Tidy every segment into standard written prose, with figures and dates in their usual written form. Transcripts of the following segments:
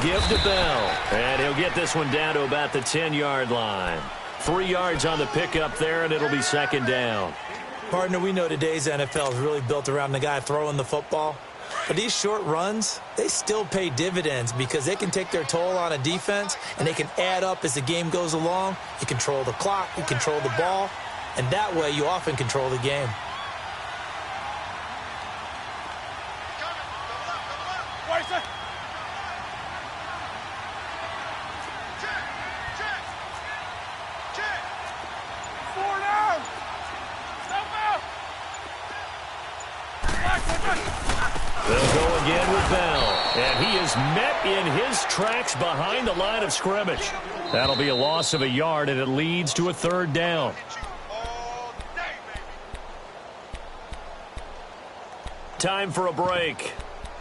give to Bell. And he'll get this one down to about the 10-yard line. 3 yards on the pickup there, and it'll be second down. Partner, we know today's NFL is really built around the guy throwing the football. But these short runs, they still pay dividends because they can take their toll on a defense, and they can add up as the game goes along. You control the clock, you control the ball, and that way you often control the game. They'll go again with Bell. And he is met in his tracks behind the line of scrimmage. That'll be a loss of a yard, and it leads to a third down. Time for a break.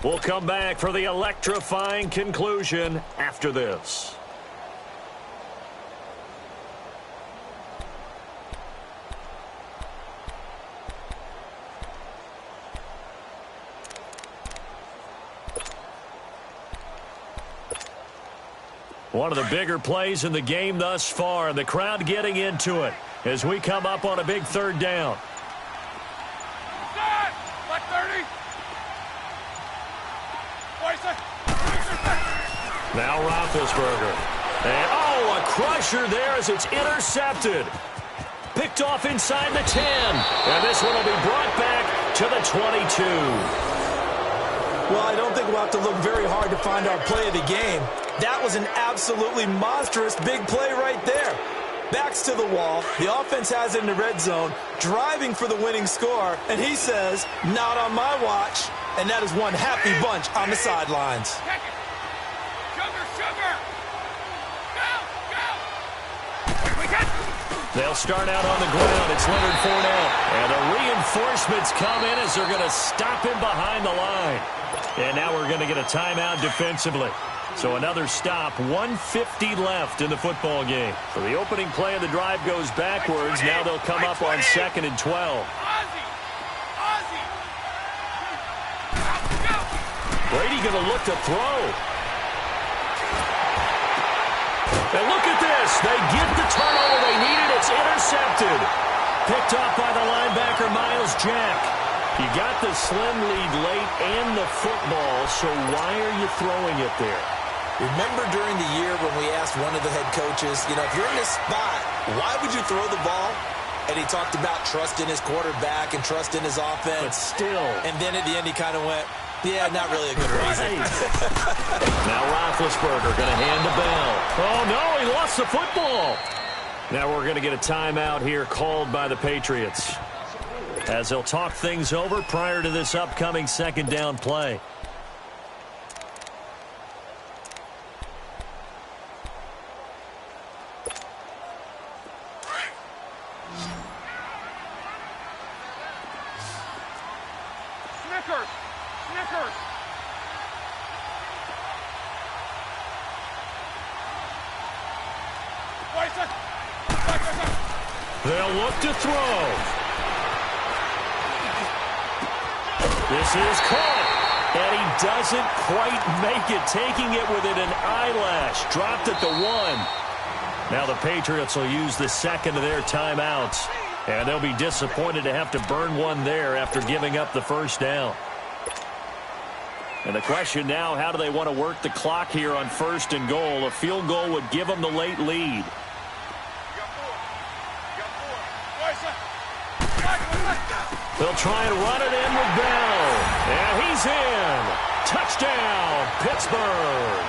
We'll come back for the electrifying conclusion after this. One of the bigger plays in the game thus far, and the crowd getting into it as we come up on a big third down. Now Roethlisberger. And, a crusher there as it's intercepted. Picked off inside the 10. And this one will be brought back to the 22. Well, I don't think we'll have to look very hard to find our play of the game. That was an absolutely monstrous big play right there. Backs to the wall. The offense has it in the red zone, driving for the winning score. And he says, not on my watch. And that is one happy bunch on the sidelines. They'll start out on the ground. It's Leonard Fournette. And the reinforcements come in as they're going to stop him behind the line. And now we're going to get a timeout defensively. So another stop, 1:50 left in the football game. So the opening play of the drive goes backwards. Now they'll come up on 2nd and 12. Brady going to look to throw. And look at this. They get the turnover they needed. It's intercepted. Picked off by the linebacker, Miles Jack. You got the slim lead late and the football, so why are you throwing it there? Remember during the year when we asked one of the head coaches, if you're in this spot, why would you throw the ball? And he talked about trust in his quarterback and trust in his offense. But still. And then at the end he kind of went, yeah, not really a good reason. Now Roethlisberger going to hand to Bell. Oh, no, he lost the football. Now we're going to get a timeout here called by the Patriots, as they'll talk things over prior to this upcoming second down play. They'll look to throw. This is caught. And he doesn't quite make it, taking it within an eyelash. Dropped at the 1. Now the Patriots will use the second of their timeouts. And they'll be disappointed to have to burn one there after giving up the first down. And the question now, how do they want to work the clock here on 1st and goal? A field goal would give them the late lead. They'll try and run it in with Bell. And he's in. Touchdown, Pittsburgh.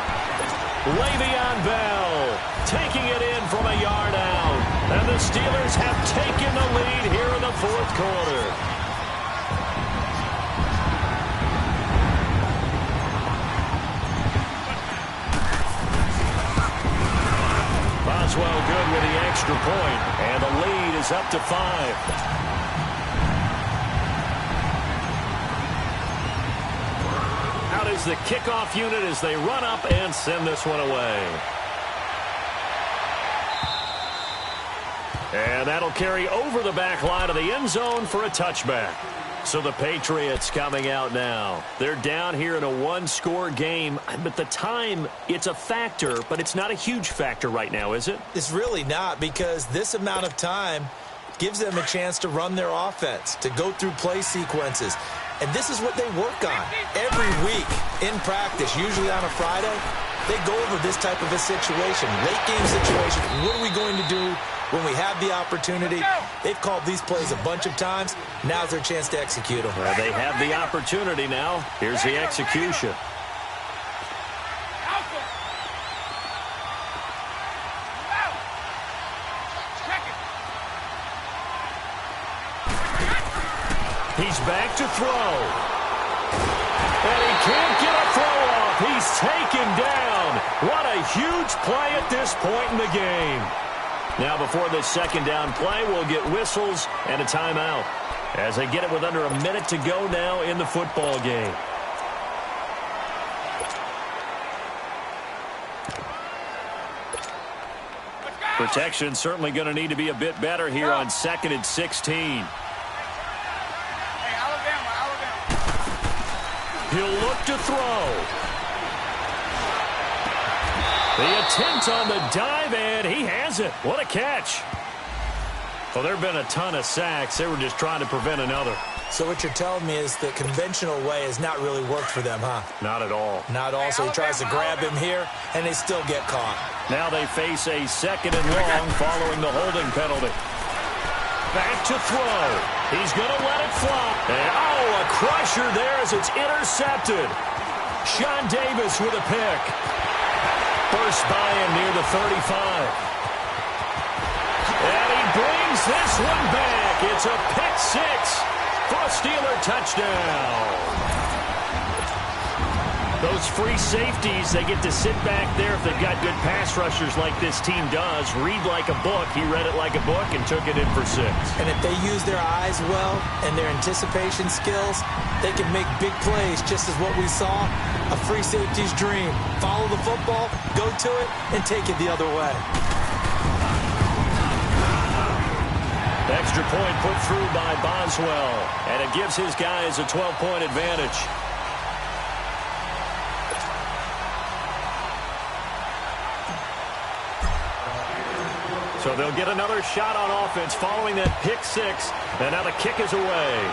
Le'Veon Bell taking it in from a yard out. And the Steelers have taken the lead here in the 4th quarter. Boswell good with the extra point. And the lead is up to 5. Is the kickoff unit as they run up and send this one away. And that'll carry over the back line of the end zone for a touchback. So the Patriots coming out now. They're down here in a one-score game, but the time, it's a factor, but it's not a huge factor right now, is it? It's really not, because this amount of time gives them a chance to run their offense, to go through play sequences. And this is what they work on every week in practice, usually on a Friday. They go over this type of a situation, late game situation. What are we going to do when we have the opportunity? They've called these plays a bunch of times. Now's their chance to execute them. Well, they have the opportunity now. Here's the execution. He's back to throw. And he can't get a throw off. He's taken down. What a huge play at this point in the game. Now before this second down play, we'll get whistles and a timeout as they get it with under a minute to go now in the football game. Protection certainly going to need to be a bit better here on 2nd and 16. He'll look to throw. The attempt on the dive, and he has it. What a catch. Well, there have been a ton of sacks. They were just trying to prevent another. So what you're telling me is the conventional way has not really worked for them, huh? Not at all. Not all. So he tries to grab him here, and they still get caught. Now they face a 2nd and long following the holding penalty. Back to throw. He's going to let it fly. And, a crusher there as it's intercepted. Sean Davis with a pick. First by him near the 35. And he brings this one back. It's a pick six for a Steeler touchdown. Those free safeties, they get to sit back there if they've got good pass rushers like this team does. Read like a book. He read it like a book and took it in for 6. And if they use their eyes well and their anticipation skills, they can make big plays, just as what we saw, a free safety's dream. Follow the football, go to it, and take it the other way. Extra point put through by Boswell, and it gives his guys a 12-point advantage. So they'll get another shot on offense following that pick six, and now the kick is away.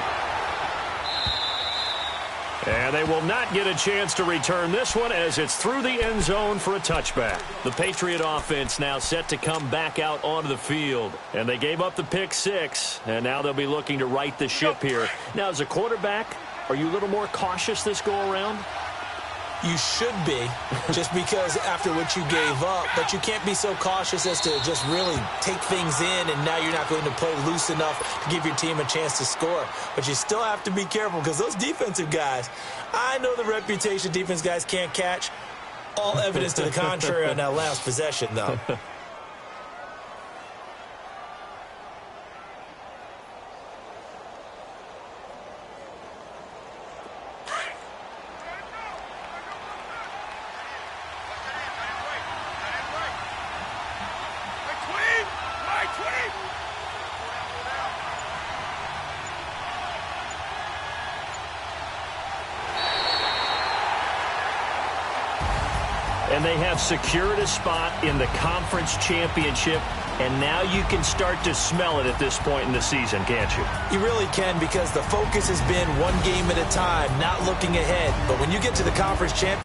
And they will not get a chance to return this one as it's through the end zone for a touchback. The Patriot offense now set to come back out onto the field. And they gave up the pick six, and now they'll be looking to right the ship here. Now, as a quarterback, are you a little more cautious this go-around? You should be, just because after what you gave up, but you can't be so cautious as to just really take things in, and now you're not going to play loose enough to give your team a chance to score. But you still have to be careful, because those defensive guys, I know the reputation defense guys can't catch. All evidence to the contrary on that last possession, though. And they have secured a spot in the conference championship, and now you can start to smell it at this point in the season, can't you? You really can, because the focus has been one game at a time, not looking ahead. But when you get to the conference championship,